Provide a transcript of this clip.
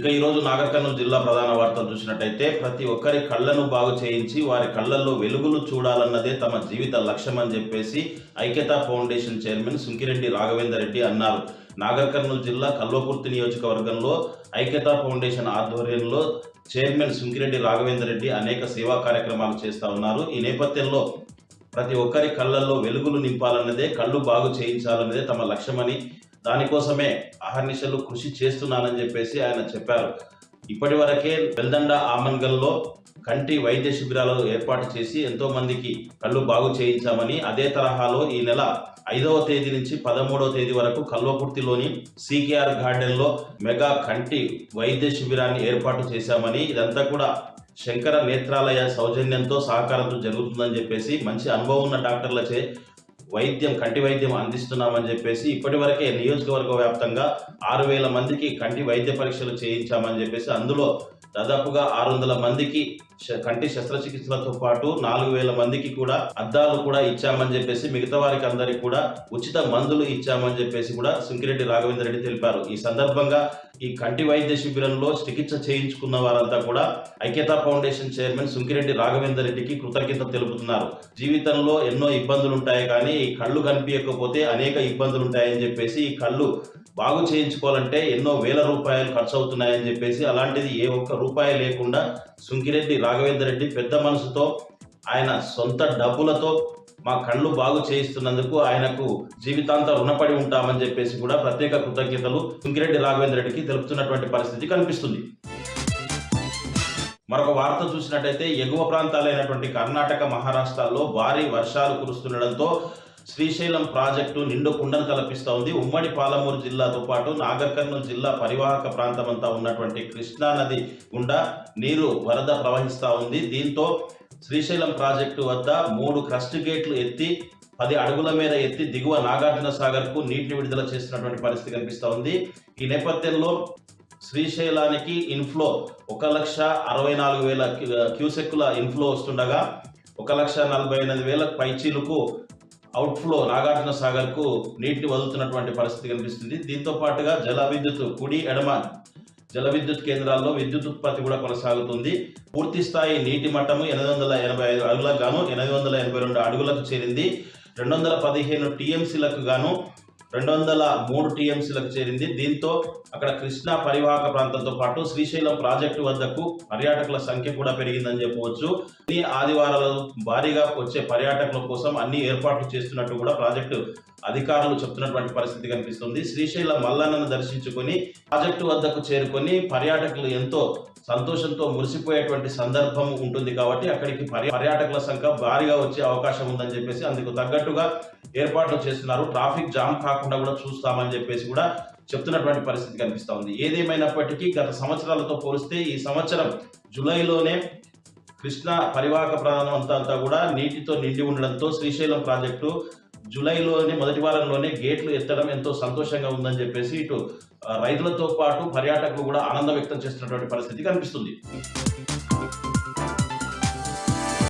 ఇక ఈరోజు నాగర్ కర్నూలు జిల్లా ప్రధాన వార్తలు చూసినట్టయితే ప్రతి ఒక్కరి కళ్ళను బాగు చేయించి వారి కళ్ళల్లో వెలుగులు చూడాలన్నదే తమ జీవిత లక్ష్యం అని చెప్పేసి ఐక్యతా ఫౌండేషన్ చైర్మన్ సుంకిరెడ్డి రాఘవేందర్ రెడ్డి అన్నారు. నాగర్ కర్నూలు జిల్లా కల్వకుర్తి నియోజకవర్గంలో ఐక్యతా ఫౌండేషన్ ఆధ్వర్యంలో చైర్మన్ సుంకిరెడ్డి రాఘవేందర్ రెడ్డి అనేక సేవా కార్యక్రమాలు చేస్తూ ఉన్నారు. ఈ నేపథ్యంలో ప్రతి ఒక్కరి కళ్ళల్లో వెలుగులు నింపాలన్నదే, కళ్ళు బాగు చేయించాలన్నదే తమ లక్ష్యమని, దానికోసమే అహర్నిశలు కృషి చేస్తున్నానని చెప్పేసి ఆయన చెప్పారు. ఇప్పటి వరకే వెల్దండ ఆమన్గల్లో కంటి వైద్య శిబిరాలు ఏర్పాటు చేసి ఎంతో మందికి కళ్ళు బాగు చేయించామని, అదే తరహాలో ఈ నెల 5వ తేదీ నుంచి 13వ తేదీ వరకు కల్వకుర్తిలోని CKR గార్డెన్లో మెగా కంటి వైద్య శిబిరాన్ని ఏర్పాటు చేశామని, ఇదంతా కూడా శంకర నేత్రాలయ సౌజన్యంతో సహకారంతో జరుగుతుందని చెప్పేసి, మంచి అనుభవం ఉన్న డాక్టర్లచే కంటి వైద్యం అందిస్తున్నామని చెప్పేసి, ఇప్పటి వరకే నియోజకవర్గ వ్యాప్తంగా 6,000 మందికి కంటి వైద్య పరీక్షలు చేయించామని చెప్పేసి, అందులో దాదాపుగా 600 మందికి కంటి శస్త్రచికిత్సలతో పాటు 4,000 మందికి కూడా అద్దాలు కూడా ఇచ్చామని చెప్పేసి, మిగతా వారికి అందరికీ కూడా ఉచిత మందులు ఇచ్చామని చెప్పేసి కూడా సుంకిరెడ్డి రాఘవేందర్ రెడ్డి తెలిపారు. ఈ సందర్భంగా ఈ కంటి వైద్య శిబిరంలో చికిత్స చేయించుకున్న వారంతా కూడా ఐక్యతా ఫౌండేషన్ చైర్మన్ సుంకిరెడ్డి రాఘవేందర్ రెడ్డికి కృతజ్ఞత తెలుపుతున్నారు. జీవితంలో ఎన్నో ఇబ్బందులు ఉంటాయి, కానీ ఈ కళ్ళు కనిపించకపోతే అనేక ఇబ్బందులు ఉంటాయని చెప్పేసి, ఈ కళ్ళు బాగు చేయించుకోవాలంటే ఎన్నో వేల రూపాయలు ఖర్చు అవుతున్నాయని చెప్పేసి, అలాంటిది ఏ ఒక్క రూపాయి లేకుండా సుంకిరెడ్డి రాఘవేందర్ రెడ్డి పెద్ద మనసుతో ఆయన సొంత డబ్బులతో మా కళ్ళు బాగు చేయిస్తున్నందుకు ఆయనకు జీవితాంత రుణపడి ఉంటామని చెప్పేసి కూడా ప్రత్యేక కృతజ్ఞతలు సుంకిరెడ్డి రాఘవేందర్ రెడ్డికి తెలుపుతున్నటువంటి పరిస్థితి కనిపిస్తుంది. మరొక వార్త చూసినట్టయితే ఎగువ ప్రాంతాలైనటువంటి కర్ణాటక, మహారాష్ట్రాల్లో భారీ వర్షాలు కురుస్తుండడంతో శ్రీశైలం ప్రాజెక్టు నిండు కుండను తలపిస్తూ ఉంది. ఉమ్మడి పాలమూరు జిల్లాతో పాటు నాగర్ కర్నూలు జిల్లా పరివాహక ప్రాంతమంతా ఉన్నటువంటి కృష్ణా నది గుండా నీరు వరద ప్రవహిస్తూ ఉంది. దీంతో శ్రీశైలం ప్రాజెక్టు వద్ద 3 క్రస్ట్ గేట్లు ఎత్తి 10 అడుగుల మేర ఎత్తి దిగువ నాగార్జున సాగర్కు నీటిని విడుదల చేస్తున్నటువంటి పరిస్థితి కనిపిస్తూ ఉంది. ఈ నేపథ్యంలో శ్రీశైలానికి ఇన్ఫ్లో 1,64,000 క్యూసెక్కుల ఇన్ఫ్లో వస్తుండగా 1,48,000 పైచీలకు అవుట్ఫ్లో నాగార్జున సాగర్కు నీటిని వదులుతున్నటువంటి పరిస్థితి కనిపిస్తుంది. దీంతో పాటుగా జల విద్యుత్ కుడి ఎడమ జల విద్యుత్ కేంద్రాల్లో విద్యుత్ ఉత్పత్తి కూడా కొనసాగుతుంది. పూర్తి స్థాయి నీటి మట్టము 885 అడుగులకు గాను 882 అడుగులకు చేరింది. 215 టీఎంసీలకు గాను 203 టీఎంసీలకు చేరింది. దీంతో అక్కడ కృష్ణా పరివాహక ప్రాంతంతో పాటు శ్రీశైలం ప్రాజెక్టు వద్దకు పర్యాటకుల సంఖ్య కూడా పెరిగిందని చెప్పవచ్చు. ఈ ఆదివారాలు భారీగా వచ్చే పర్యాటకుల కోసం అన్ని ఏర్పాట్లు చేస్తున్నట్టు కూడా ప్రాజెక్టు అధికారులు చెప్తున్నటువంటి పరిస్థితి కనిపిస్తుంది. శ్రీశైలం మల్లన్నను దర్శించుకొని ప్రాజెక్టు వద్దకు చేరుకొని పర్యాటకులు ఎంతో సంతోషంతో మురిసిపోయేటువంటి సందర్భం ఉంటుంది కాబట్టి అక్కడికి పర్యాటకుల సంఖ్య భారీగా వచ్చే అవకాశం ఉందని చెప్పేసి అందుకు తగ్గట్టుగా ఏర్పాట్లు చేస్తున్నారు. ట్రాఫిక్ జామ్ కాకుండా కూడా చూస్తామని చెప్పేసి కూడా చెప్తున్నటువంటి పరిస్థితి కనిపిస్తూ ఉంది. ఏదేమైనప్పటికీ గత సంవత్సరాలతో పోలిస్తే ఈ సంవత్సరం జూలైలోనే కృష్ణా పరివాహక ప్రాంతం అంతా కూడా నీటితో నిండి ఉండడంతో శ్రీశైలం ప్రాజెక్టు జూలైలోనే మొదటి వారంలోనే గేట్లు ఎత్తడం ఎంతో సంతోషంగా ఉందని చెప్పేసి ఇటు రైతులతో పాటు పర్యాటకులు కూడా ఆనందం వ్యక్తం చేస్తున్నటువంటి పరిస్థితి కనిపిస్తుంది.